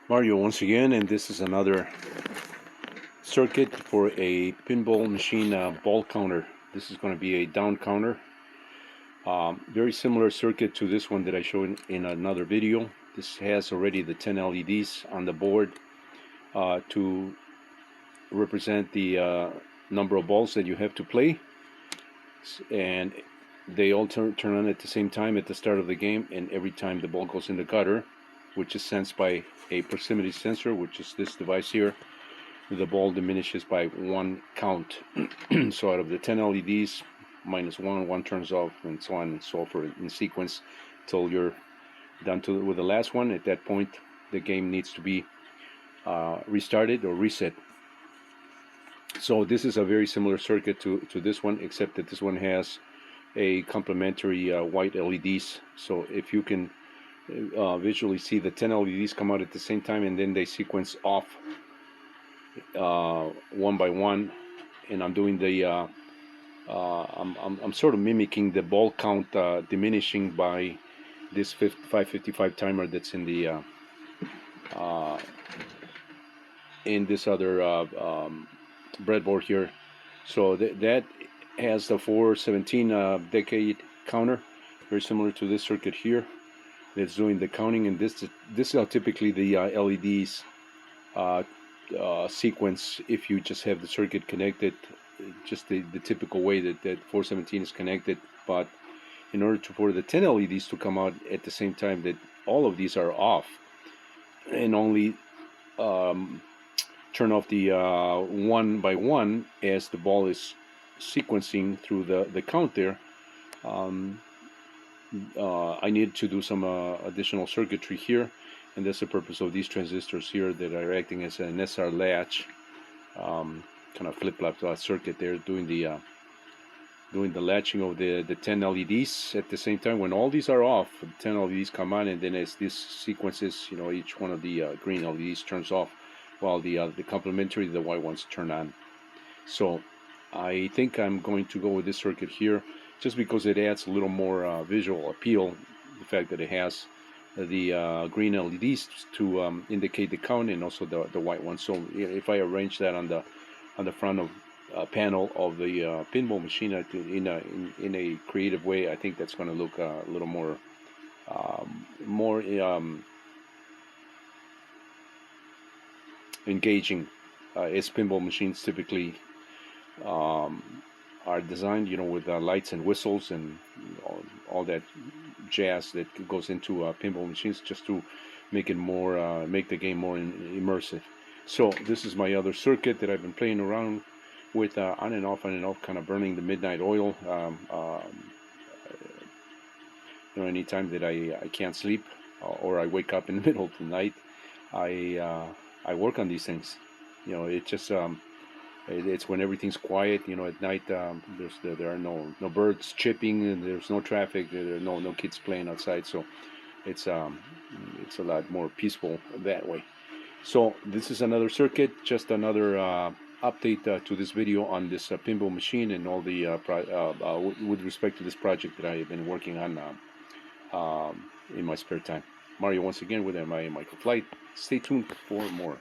Mario once again, and this is another circuit for a pinball machine ball counter. This is going to be a down counter. Very similar circuit to this one that I showed in another video. This has already the 10 LEDs on the board to represent the number of balls that you have to play, and they all turn on at the same time at the start of the game, and every time the ball goes in the gutter, which is sensed by a proximity sensor, which is this device here, the ball diminishes by one count. So out of the 10 LEDs, -1 turns off, and so on and so forth in sequence till you're done with the last one. At that point, the game needs to be restarted or reset. So this is a very similar circuit to this one, except that this one has a complementary white LEDs. So if you can visually see, the 10 LEDs come out at the same time, and then they sequence off one by one. And I'm doing the I'm sort of mimicking the ball count diminishing by this 555 timer that's in the in this other breadboard here. So that has the 417 decade counter, very similar to this circuit here. That's doing the counting, and this is how typically the LEDs sequence if you just have the circuit connected, just the typical way that 417 is connected. But in order for the 10 LEDs to come out at the same time, that all of these are off, and only turn off the one by one as the ball is sequencing through the count there. I need to do some additional circuitry here, and that's the purpose of these transistors here that are acting as an SR latch, kind of flip-flop circuit there, doing the latching of the 10 LEDs at the same time. When all these are off, the 10 LEDs come on, and then as this sequences, each one of the green LEDs turns off, while the complementary, the white ones, turn on. So I think I'm going to go with this circuit here, just because it adds a little more visual appeal, the fact that it has the green LEDs to indicate the count, and also the white one. So if I arrange that on the front of panel of the pinball machine in a creative way, I think that's going to look a little more engaging, as pinball machines typically are designed, with lights and whistles and all that jazz that goes into pinball machines, just to make it more, make the game more immersive. So this is my other circuit that I've been playing around with, on and off, kind of burning the midnight oil. Anytime that I can't sleep, or I wake up in the middle of the night, I work on these things. It just it's when everything's quiet. At night, there are no birds chirping, and there's no traffic. There are no kids playing outside. So it's a lot more peaceful that way. So this is another circuit, just another update to this video on this pinball machine, and all the with respect to this project that I have been working on in my spare time. Mario once again with my Microflight. Stay tuned for more.